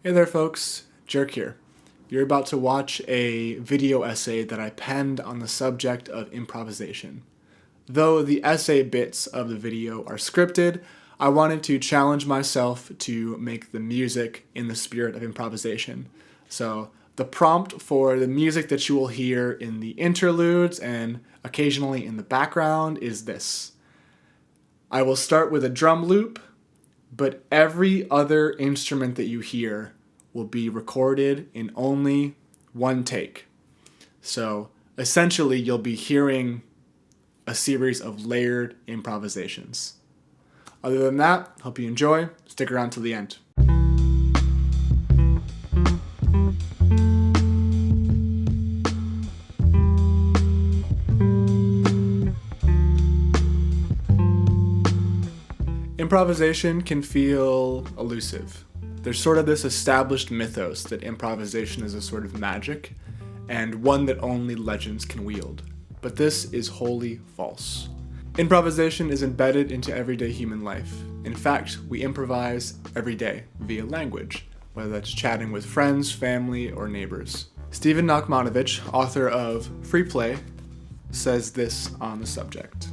Hey there folks, Jerk here. You're about to watch a video essay that I penned on the subject of improvisation. Though the essay bits of the video are scripted, I wanted to challenge myself to make the music in the spirit of improvisation. So the prompt for the music that you will hear in the interludes and occasionally in the background is this. I will start with a drum loop, but every other instrument that you hear will be recorded in only one take. So essentially, you'll be hearing a series of layered improvisations. Other than that, hope you enjoy. Stick around till the end. Improvisation can feel elusive. There's sort of this established mythos that improvisation is a sort of magic, and one that only legends can wield. But this is wholly false. Improvisation is embedded into everyday human life. In fact, we improvise every day via language, whether that's chatting with friends, family, or neighbors. Stephen Nachmanovich, author of Free Play, says this on the subject.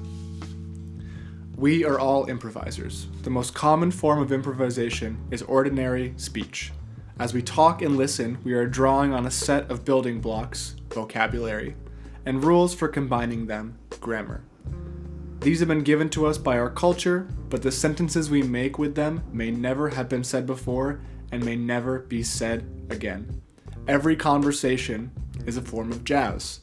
We are all improvisers. The most common form of improvisation is ordinary speech. As we talk and listen, we are drawing on a set of building blocks, vocabulary, and rules for combining them, grammar. These have been given to us by our culture, but the sentences we make with them may never have been said before and may never be said again. Every conversation is a form of jazz.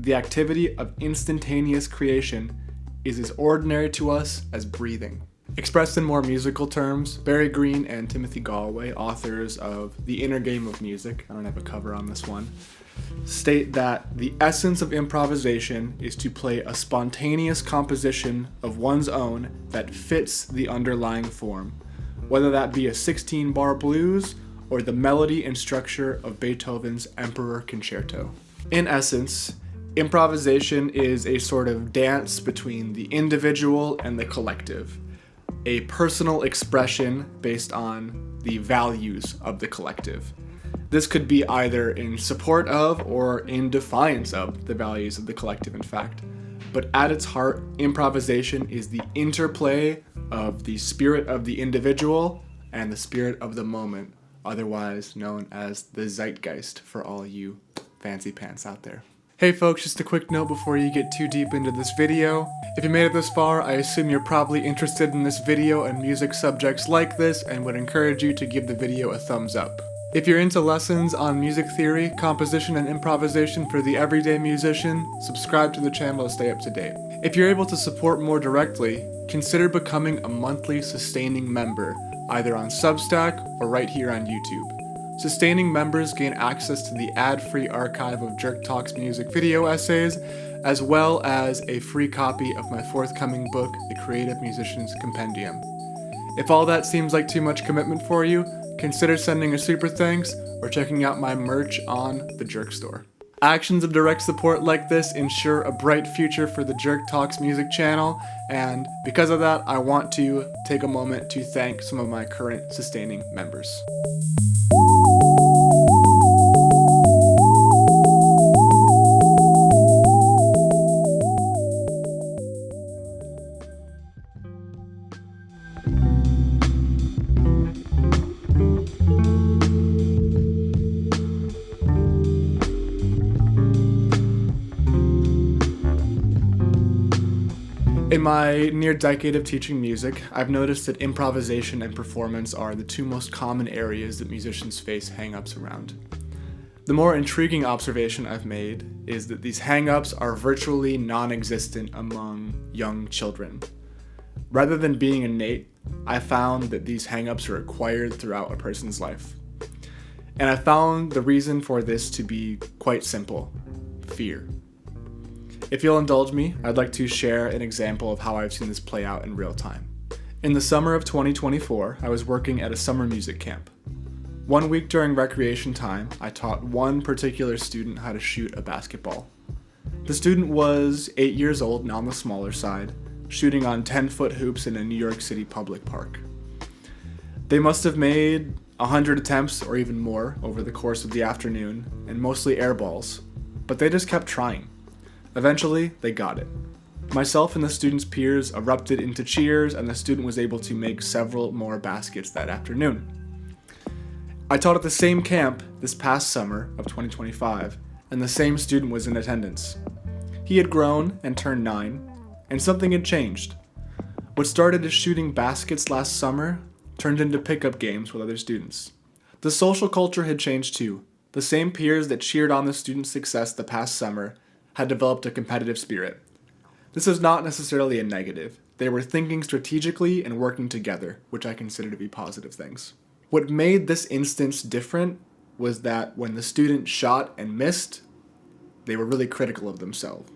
The activity of instantaneous creation is as ordinary to us as breathing. Expressed in more musical terms, Barry Green and Timothy Galway, authors of The Inner Game of Music, I don't have a cover on this one, state that the essence of improvisation is to play a spontaneous composition of one's own that fits the underlying form, whether that be a 16-bar blues or the melody and structure of Beethoven's Emperor Concerto. In essence, improvisation is a sort of dance between the individual and the collective, a personal expression based on the values of the collective. This could be either in support of or in defiance of the values of the collective, in fact. But at its heart, improvisation is the interplay of the spirit of the individual and the spirit of the moment, otherwise known as the zeitgeist for all you fancy pants out there. Hey folks, just a quick note before you get too deep into this video. If you made it this far, I assume you're probably interested in this video and music subjects like this and would encourage you to give the video a thumbs up. If you're into lessons on music theory, composition, and improvisation for the everyday musician, subscribe to the channel to stay up to date. If you're able to support more directly, consider becoming a monthly sustaining member, either on Substack or right here on YouTube. Sustaining members gain access to the ad-free archive of Jerk Talk's music video essays, as well as a free copy of my forthcoming book, The Creative Musician's Compendium. If all that seems like too much commitment for you, consider sending a super thanks or checking out my merch on the Jerk store. Actions of direct support like this ensure a bright future for the Jerk Talks music channel, and because of that, I want to take a moment to thank some of my current sustaining members. In my near decade of teaching music, I've noticed that improvisation and performance are the two most common areas that musicians face hang-ups around. The more intriguing observation I've made is that these hang-ups are virtually non-existent among young children. Rather than being innate, I found that these hang-ups are acquired throughout a person's life. And I found the reason for this to be quite simple: fear. If you'll indulge me, I'd like to share an example of how I've seen this play out in real time. In the summer of 2024, I was working at a summer music camp. One week during recreation time, I taught one particular student how to shoot a basketball. The student was 8 years old and on the smaller side, shooting on 10-foot hoops in a New York City public park. They must have made 100 attempts or even more over the course of the afternoon, and mostly air balls, but they just kept trying. Eventually, they got it. Myself and the students' peers erupted into cheers, and the student was able to make several more baskets that afternoon. I taught at the same camp this past summer of 2025, and the same student was in attendance. He had grown and turned 9, and something had changed. What started as shooting baskets last summer turned into pickup games with other students. The social culture had changed too. The same peers that cheered on the student's success the past summer had developed a competitive spirit. This is not necessarily a negative. They were thinking strategically and working together, which I consider to be positive things. What made this instance different was that when the student shot and missed, they were really critical of themselves.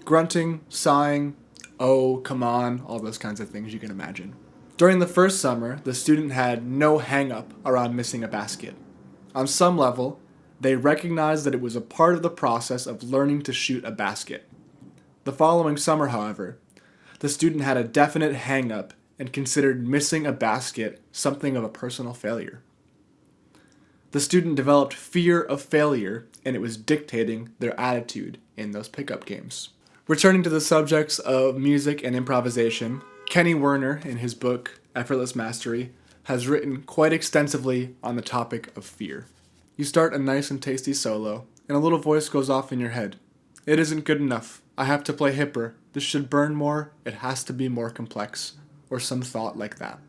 Grunting, sighing, oh, come on, all those kinds of things you can imagine. During the first summer, the student had no hang-up around missing a basket. On some level, they recognized that it was a part of the process of learning to shoot a basket. The following summer, however, the student had a definite hang-up and considered missing a basket something of a personal failure. The student developed fear of failure, and it was dictating their attitude in those pickup games. Returning to the subjects of music and improvisation, Kenny Werner, in his book Effortless Mastery, has written quite extensively on the topic of fear. You start a nice and tasty solo, and a little voice goes off in your head. It isn't good enough. I have to play hipper. This should burn more. It has to be more complex. Or some thought like that.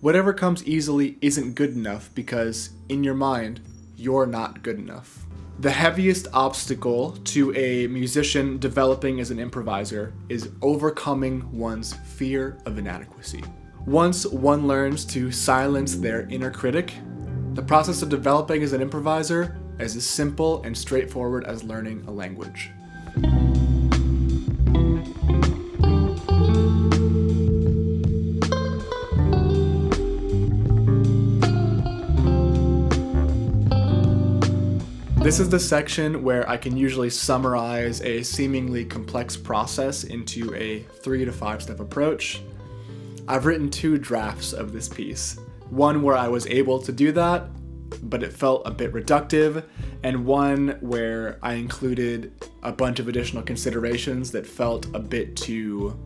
Whatever comes easily isn't good enough because, in your mind, you're not good enough. The heaviest obstacle to a musician developing as an improviser is overcoming one's fear of inadequacy. Once one learns to silence their inner critic, the process of developing as an improviser is as simple and straightforward as learning a language. This is the section where I can usually summarize a seemingly complex process into a 3 to 5 step approach. I've written 2 drafts of this piece. One where I was able to do that, but it felt a bit reductive, and one where I included a bunch of additional considerations that felt a bit too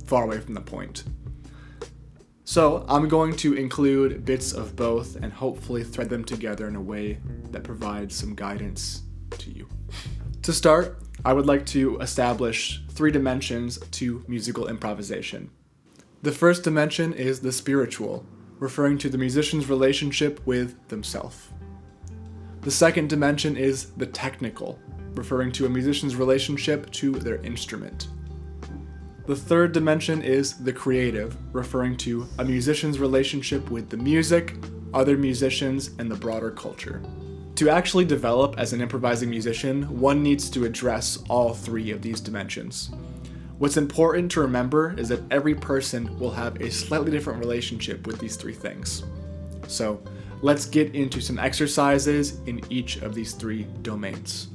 far away from the point. So I'm going to include bits of both and hopefully thread them together in a way that provides some guidance to you. To start, I would like to establish 3 dimensions to musical improvisation. The first dimension is the spiritual, referring to the musician's relationship with themselves. The second dimension is the technical, referring to a musician's relationship to their instrument. The third dimension is the creative, referring to a musician's relationship with the music, other musicians, and the broader culture. To actually develop as an improvising musician, one needs to address all 3 of these dimensions. What's important to remember is that every person will have a slightly different relationship with these 3 things. So, let's get into some exercises in each of these 3 domains.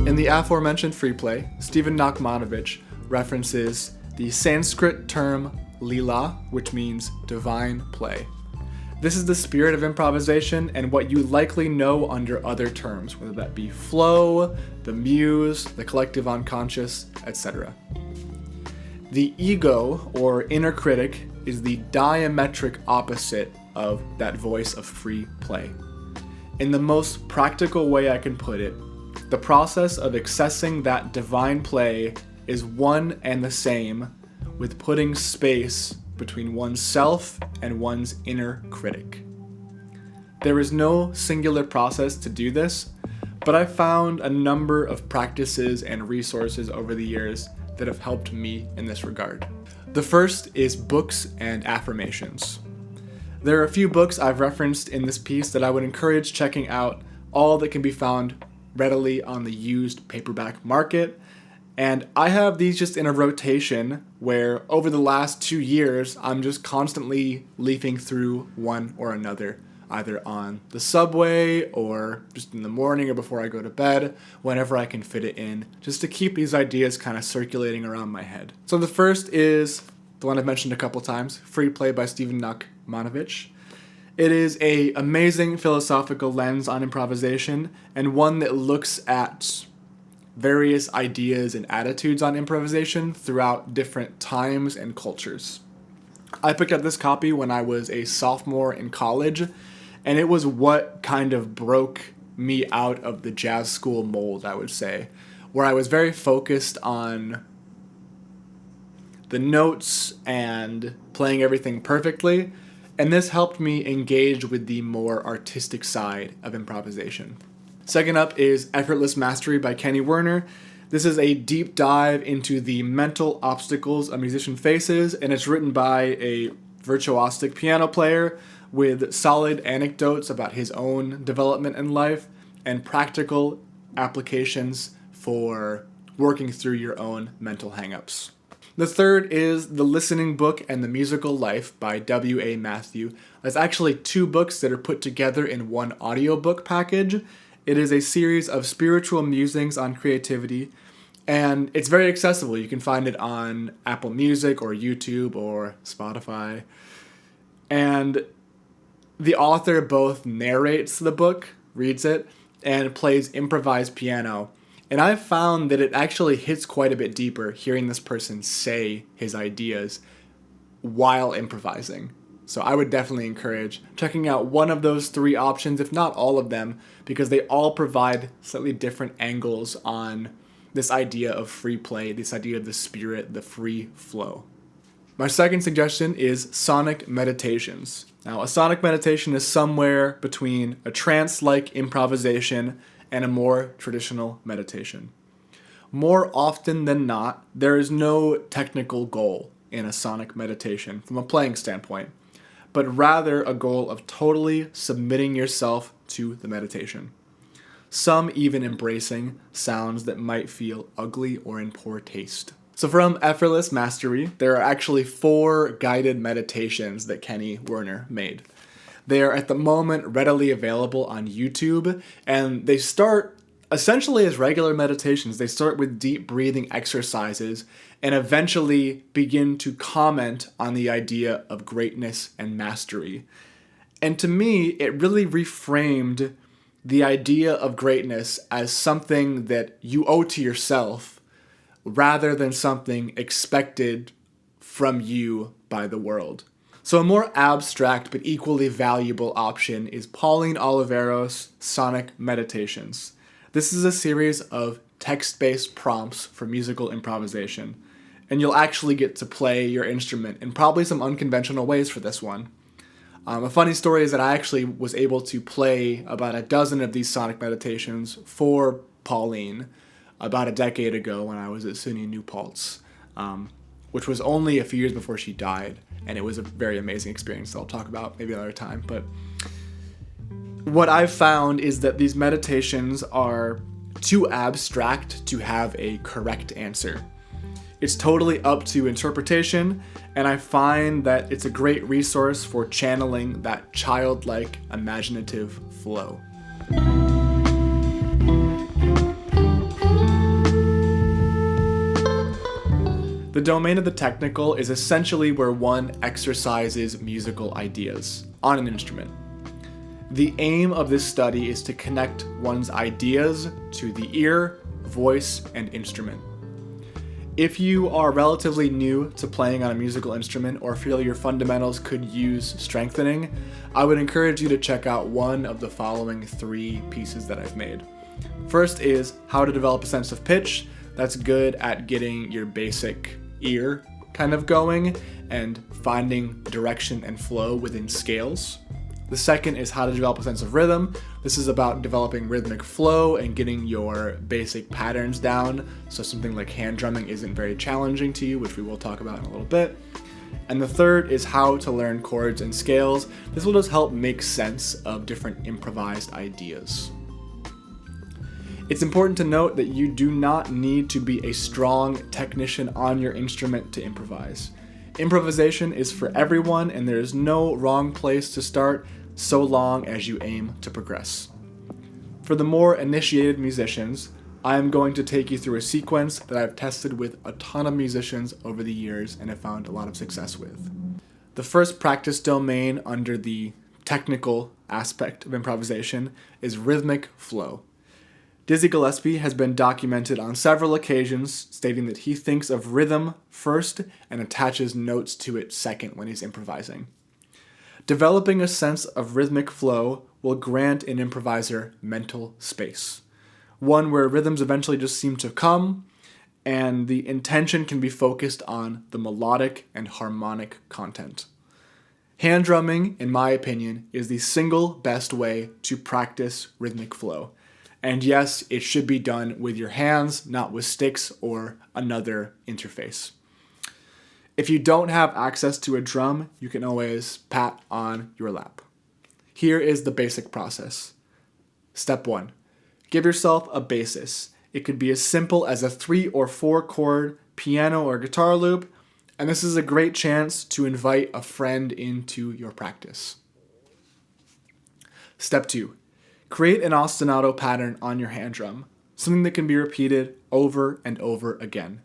In the aforementioned free play, Stephen Nachmanovich references the Sanskrit term lila, which means divine play. This is the spirit of improvisation and what you likely know under other terms, whether that be flow, the muse, the collective unconscious, etc. The ego, or inner critic, is the diametric opposite of that voice of free play. In the most practical way I can put it, the process of accessing that divine play is one and the same with putting space between oneself and one's inner critic. There is no singular process to do this, but I found a number of practices and resources over the years that have helped me in this regard. The first is books and affirmations. There are a few books I've referenced in this piece that I would encourage checking out, all that can be found readily on the used paperback market. And I have these just in a rotation where over the last 2 years, I'm just constantly leafing through one or another either on the subway or just in the morning or before I go to bed, whenever I can fit it in, just to keep these ideas kind of circulating around my head. So the first is the one I've mentioned a couple times, Free Play by Stephen Nachmanovich. It is an amazing philosophical lens on improvisation, and one that looks at various ideas and attitudes on improvisation throughout different times and cultures. I picked up this copy when I was a sophomore in college, and it was what kind of broke me out of the jazz school mold, I would say, where I was very focused on the notes and playing everything perfectly, and this helped me engage with the more artistic side of improvisation. Second up is Effortless Mastery by Kenny Werner. This is a deep dive into the mental obstacles a musician faces, and it's written by a virtuosic piano player with solid anecdotes about his own development in life and practical applications for working through your own mental hangups. The third is The Listening Book and the Musical Life by W.A. Matthew. That's actually two books that are put together in one audiobook package. It is a series of spiritual musings on creativity, and it's very accessible. You can find it on Apple Music or YouTube or Spotify. And the author both narrates the book, reads it, and plays improvised piano. And I've found that it actually hits quite a bit deeper hearing this person say his ideas while improvising. So I would definitely encourage checking out one of those three options, if not all of them, because they all provide slightly different angles on this idea of free play, this idea of the spirit, the free flow. My second suggestion is sonic meditations. Now, a sonic meditation is somewhere between a trance-like improvisation and a more traditional meditation. More often than not, there is no technical goal in a sonic meditation from a playing standpoint, but rather a goal of totally submitting yourself to the meditation. Some even embracing sounds that might feel ugly or in poor taste. So from Effortless Mastery, there are actually 4 guided meditations that Kenny Werner made. They are at the moment readily available on YouTube, and they start essentially as regular meditations. They start with deep breathing exercises and eventually begin to comment on the idea of greatness and mastery. And to me, it really reframed the idea of greatness as something that you owe to yourself rather than something expected from you by the world. So a more abstract but equally valuable option is Pauline Oliveros' Sonic Meditations. This is a series of text-based prompts for musical improvisation, and you'll actually get to play your instrument in probably some unconventional ways for this one. A funny story is that I actually was able to play about a dozen of these sonic meditations for Pauline about a decade ago when I was at SUNY New Paltz, which was only a few years before she died, and it was a very amazing experience that I'll talk about maybe another time. But what I've found is that these meditations are too abstract to have a correct answer. It's totally up to interpretation, and I find that it's a great resource for channeling that childlike, imaginative flow. The domain of the technical is essentially where one exercises musical ideas on an instrument. The aim of this study is to connect one's ideas to the ear, voice, and instrument. If you are relatively new to playing on a musical instrument or feel your fundamentals could use strengthening, I would encourage you to check out one of the following 3 pieces that I've made. First is How to Develop a Sense of Pitch. That's good at getting your basic ear kind of going and finding direction and flow within scales. The second is How to Develop a Sense of Rhythm. This is about developing rhythmic flow and getting your basic patterns down, so something like hand drumming isn't very challenging to you, which we will talk about in a little bit. And the third is How to Learn Chords and Scales. This will just help make sense of different improvised ideas. It's important to note that you do not need to be a strong technician on your instrument to improvise. Improvisation is for everyone, and there is no wrong place to start. so long as you aim to progress. For the more initiated musicians, I am going to take you through a sequence that I've tested with a ton of musicians over the years and have found a lot of success with. The first practice domain under the technical aspect of improvisation is rhythmic flow. Dizzy Gillespie has been documented on several occasions stating that he thinks of rhythm first and attaches notes to it second when he's improvising. Developing a sense of rhythmic flow will grant an improviser mental space, one where rhythms eventually just seem to come and the intention can be focused on the melodic and harmonic content. Hand drumming, in my opinion, is the single best way to practice rhythmic flow. And yes, it should be done with your hands, not with sticks or another interface. If you don't have access to a drum, you can always pat on your lap. Here is the basic process. Step 1. Give yourself a basis. It could be as simple as a 3 or 4 chord piano or guitar loop, and this is a great chance to invite a friend into your practice. Step 2. Create an ostinato pattern on your hand drum, something that can be repeated over and over again.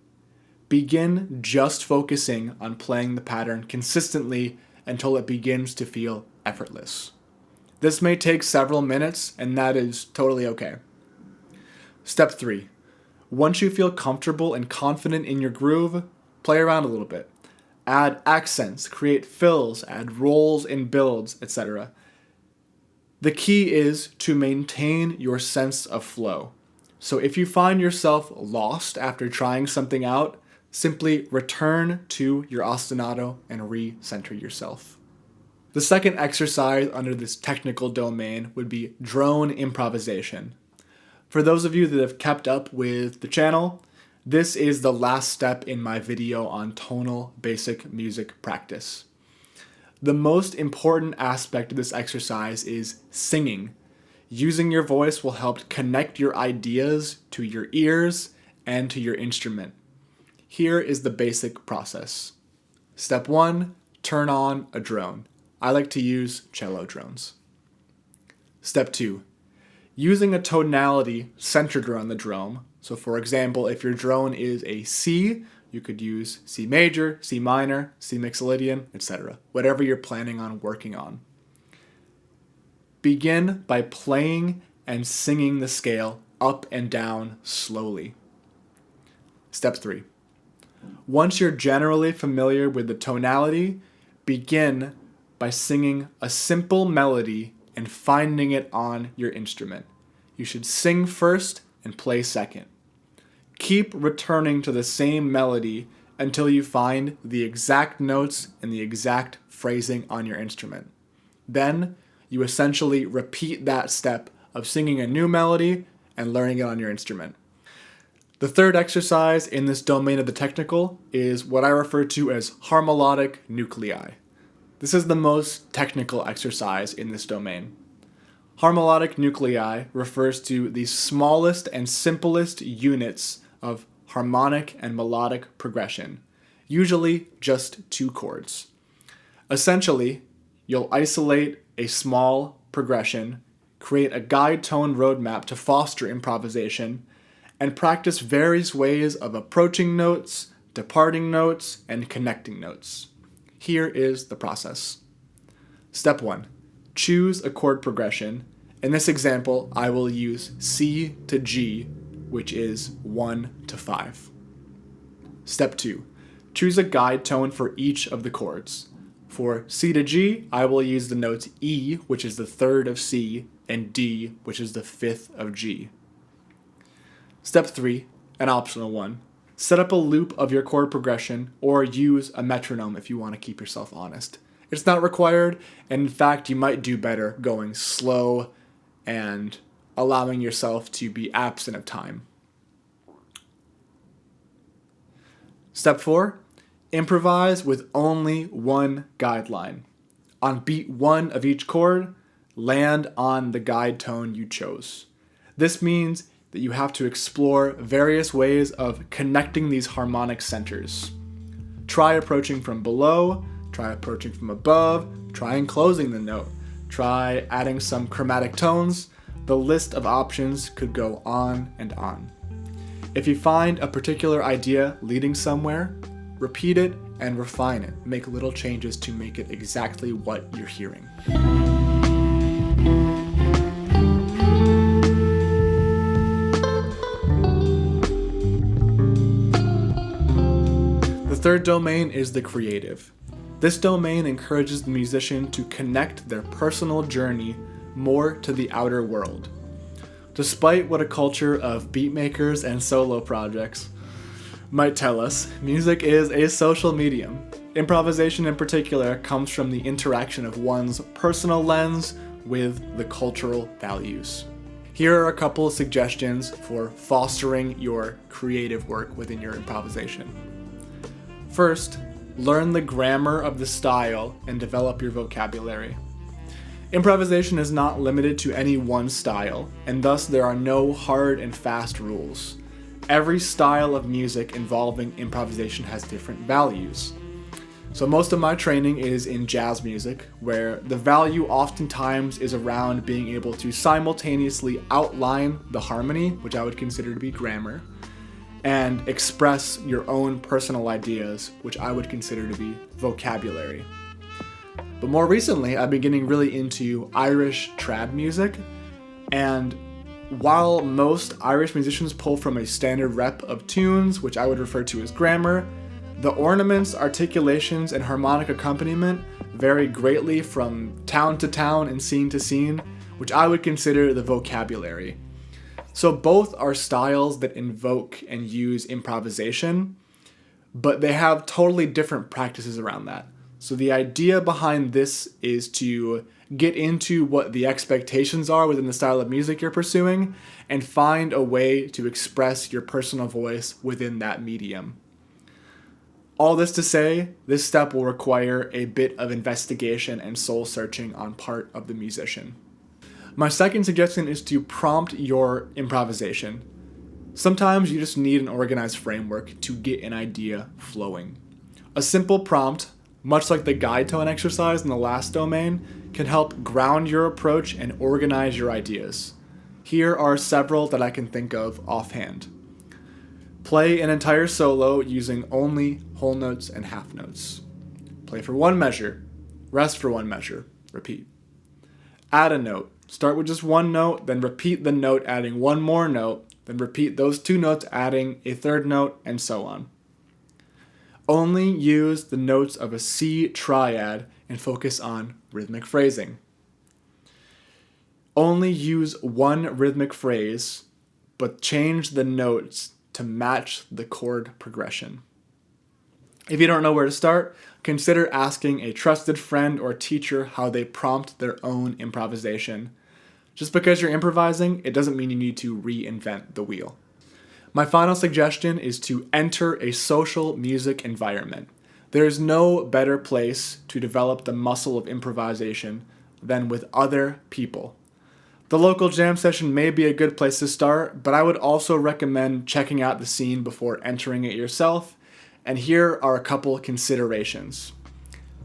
Begin just focusing on playing the pattern consistently until it begins to feel effortless. This may take several minutes, and that is totally okay. Step 3. Once you feel comfortable and confident in your groove, play around a little bit. Add accents, create fills, add rolls and builds, etc. The key is to maintain your sense of flow. So if you find yourself lost after trying something out, simply return to your ostinato and re-center yourself. The second exercise under this technical domain would be drone improvisation. For those of you that have kept up with the channel, this is the last step in my video on tonal basic music practice. The most important aspect of this exercise is singing. Using your voice will help connect your ideas to your ears and to your instrument. Here is the basic process. Step 1, turn on a drone. I like to use cello drones. Step 2, using a tonality centered around the drone. So for example, if your drone is a C, you could use C major, C minor, C mixolydian, etc. Whatever you're planning on working on. Begin by playing and singing the scale up and down slowly. Step 3. Once you're generally familiar with the tonality, begin by singing a simple melody and finding it on your instrument. You should sing first and play second. Keep returning to the same melody until you find the exact notes and the exact phrasing on your instrument. Then you essentially repeat that step of singing a new melody and learning it on your instrument. The third exercise in this domain of the technical is what I refer to as harmonic nuclei. This is the most technical exercise in this domain. Harmonic nuclei refers to the smallest and simplest units of harmonic and melodic progression, usually just 2 chords. Essentially, you'll isolate a small progression, create a guide tone roadmap to foster improvisation, and practice various ways of approaching notes, departing notes, and connecting notes. Here is the process. Step 1. Choose a chord progression. In this example, I will use C to G, which is 1 to 5. Step 2. Choose a guide tone for each of the chords. For C to G, I will use the notes E, which is the 3rd of C, and D, which is the 5th of G. Step 3, an optional one. Set up a loop of your chord progression or use a metronome if you want to keep yourself honest. It's not required, and in fact, you might do better going slow and allowing yourself to be absent of time. Step 4, improvise with only one guideline. On beat 1 of each chord, land on the guide tone you chose. This means that you have to explore various ways of connecting these harmonic centers. Try approaching from below, try approaching from above, try enclosing the note. try adding some chromatic tones. The list of options could go on and on. If you find a particular idea leading somewhere, repeat it and refine it. Make little changes to make it exactly what you're hearing. The third domain is the creative. This domain encourages the musician to connect their personal journey more to the outer world. Despite what a culture of beatmakers and solo projects might tell us, music is a social medium. Improvisation in particular comes from the interaction of one's personal lens with the cultural values. Here are a couple of suggestions for fostering your creative work within your improvisation. First, learn the grammar of the style and develop your vocabulary. Improvisation is not limited to any one style, and thus there are no hard and fast rules. Every style of music involving improvisation has different values. So most of my training is in jazz music, where the value oftentimes is around being able to simultaneously outline the harmony, which I would consider to be grammar, and express your own personal ideas, which I would consider to be vocabulary. But more recently, I've been getting really into Irish trad music, and while most Irish musicians pull from a standard rep of tunes, which I would refer to as grammar, the ornaments, articulations, and harmonic accompaniment vary greatly from town to town and scene to scene, which I would consider the vocabulary. So both are styles that invoke and use improvisation, but they have totally different practices around that. So the idea behind this is to get into what the expectations are within the style of music you're pursuing and find a way to express your personal voice within that medium. All this to say, this step will require a bit of investigation and soul searching on part of the musician. My second suggestion is to prompt your improvisation. Sometimes you just need an organized framework to get an idea flowing. A simple prompt, much like the guide tone exercise in the last domain, can help ground your approach and organize your ideas. Here are several that I can think of offhand. Play an entire solo using only whole notes and half notes. Play for one measure, rest for one measure, repeat. Add a note. Start with just one note, then repeat the note adding one more note, then repeat those two notes adding a third note, and so on. Only use the notes of a C triad and focus on rhythmic phrasing. Only use one rhythmic phrase, but change the notes to match the chord progression. If you don't know where to start, consider asking a trusted friend or teacher how they prompt their own improvisation. Just because you're improvising, it doesn't mean you need to reinvent the wheel. My final suggestion is to enter a social music environment. There is no better place to develop the muscle of improvisation than with other people. The local jam session may be a good place to start, but I would also recommend checking out the scene before entering it yourself, and here are a couple considerations.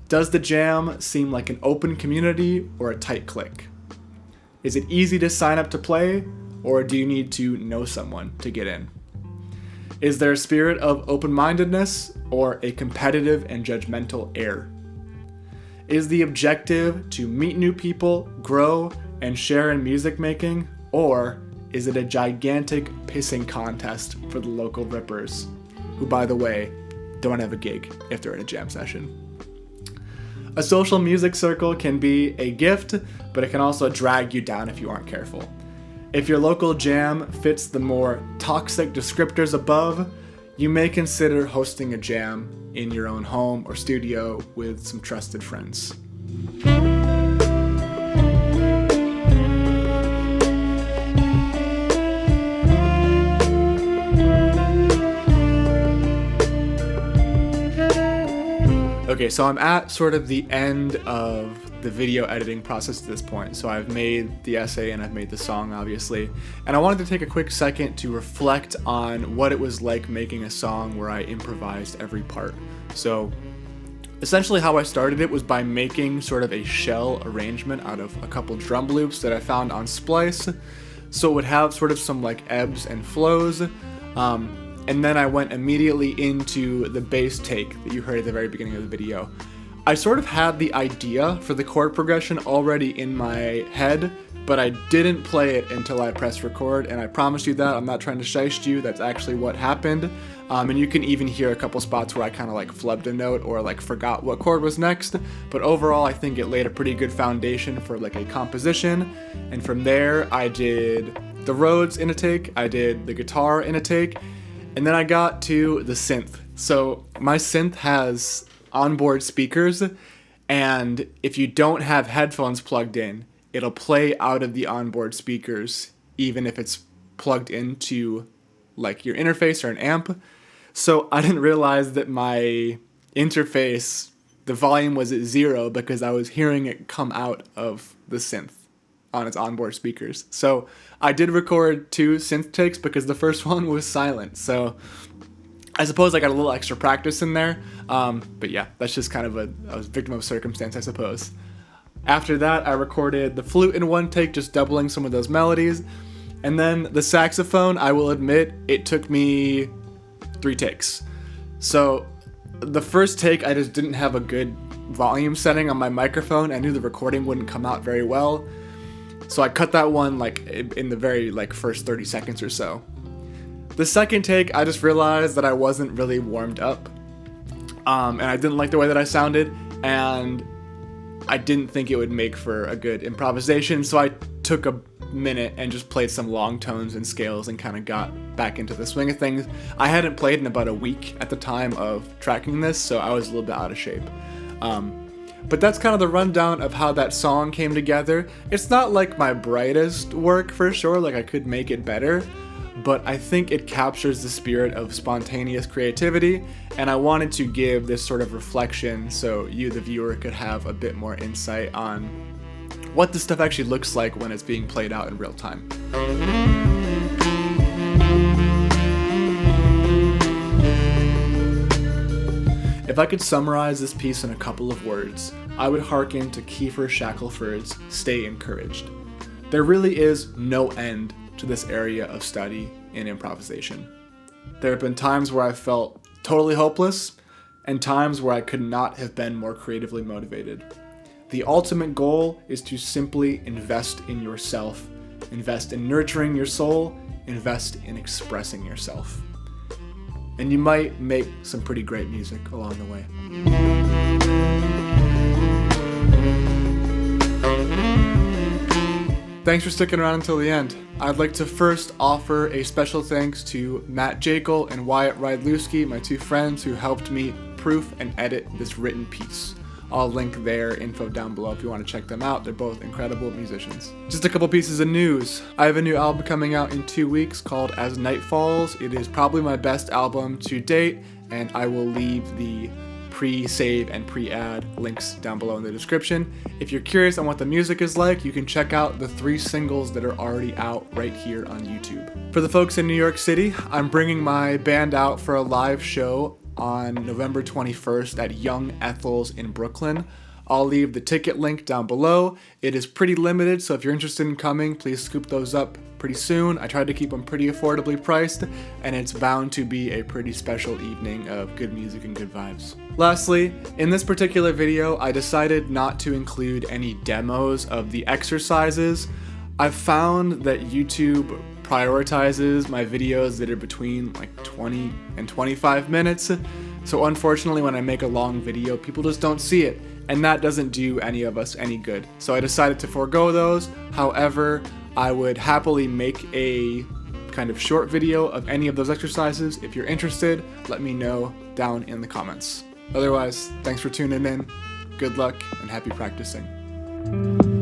Does the jam seem like an open community or a tight clique? Is it easy to sign up to play, or do you need to know someone to get in? Is there a spirit of open-mindedness or a competitive and judgmental air? Is the objective to meet new people, grow, and share in music making, or is it a gigantic pissing contest for the local rippers, who, by the way, don't have a gig if they're in a jam session? A social music circle can be a gift, but it can also drag you down if you aren't careful. If your local jam fits the more toxic descriptors above, you may consider hosting a jam in your own home or studio with some trusted friends. Okay, so I'm at sort of the end of the video editing process at this point. So I've made the essay and I've made the song, obviously. And I wanted to take a quick second to reflect on what it was like making a song where I improvised every part. So Essentially how I started it was by making sort of a shell arrangement out of a couple drum loops that I found on Splice. So it would have sort of some like ebbs and flows. And then I went immediately into the bass take that you heard at the very beginning of the video. I sort of had the idea for the chord progression already in my head, but I didn't play it until I pressed record, and I promise you that. I'm not trying to shiest you, that's actually what happened. And you can even hear a couple spots where I kind of like flubbed a note or like forgot what chord was next, but overall I think it laid a pretty good foundation for like a composition. And from there I did the Rhodes in a take, I did the guitar in a take, and then I got to the synth. So my synth has onboard speakers, and if you don't have headphones plugged in, it'll play out of the onboard speakers even if it's plugged into like your interface or an amp. So I didn't realize that my interface, the volume was at 0 because I was hearing it come out of the synth on its onboard speakers. So I did record 2 synth takes because the first one was silent. So I suppose I got a little extra practice in there. But yeah, that's just kind of I was a victim of circumstance, I suppose. After that, I recorded the flute in 1 take, just doubling some of those melodies. And then the saxophone, I will admit, it took me 3 takes. So the first take, I just didn't have a good volume setting on my microphone. I knew the recording wouldn't come out very well. So I cut that one like in the very like first 30 seconds or so. The second take, I just realized that I wasn't really warmed up. And I didn't like the way that I sounded, and I didn't think it would make for a good improvisation, so I took a minute and just played some long tones and scales and kind of got back into the swing of things. I hadn't played in about a week at the time of tracking this, so I was a little bit out of shape. But that's kind of the rundown of how that song came together. It's not like my brightest work for sure, like I could make it better, but I think it captures the spirit of spontaneous creativity, and I wanted to give this sort of reflection so you, the viewer, could have a bit more insight on what this stuff actually looks like when it's being played out in real time. If I could summarize this piece in a couple of words, I would hearken to Kiefer Shackelford's "Stay Encouraged." There really is no end to this area of study in improvisation. There have been times where I felt totally hopeless, and times where I could not have been more creatively motivated. The ultimate goal is to simply invest in yourself, invest in nurturing your soul, invest in expressing yourself. And you might make some pretty great music along the way. Thanks for sticking around until the end. I'd like to first offer a special thanks to Matt Jekyll and Wyatt Rydlewski, my 2 friends who helped me proof and edit this written piece. I'll link their info down below if you want to check them out. They're both incredible musicians. Just a couple pieces of news. I have a new album coming out in 2 weeks called As Night Falls. It is probably my best album to date, and I will leave the pre-save and pre-add links down below in the description. If you're curious on what the music is like, you can check out the 3 singles that are already out right here on YouTube. For the folks in New York City, I'm bringing my band out for a live show on November 21st at Young Ethel's in Brooklyn. I'll leave the ticket link down below. It is pretty limited, so if you're interested in coming, please scoop those up pretty soon. I tried to keep them pretty affordably priced, and it's bound to be a pretty special evening of good music and good vibes. Lastly, in this particular video, I decided not to include any demos of the exercises. I've found that YouTube prioritizes my videos that are between like 20 and 25 minutes. So unfortunately, when I make a long video, people just don't see it, and that doesn't do any of us any good. So I decided to forego those. However, I would happily make a kind of short video of any of those exercises. If you're interested, let me know down in the comments. Otherwise, thanks for tuning in. Good luck and happy practicing.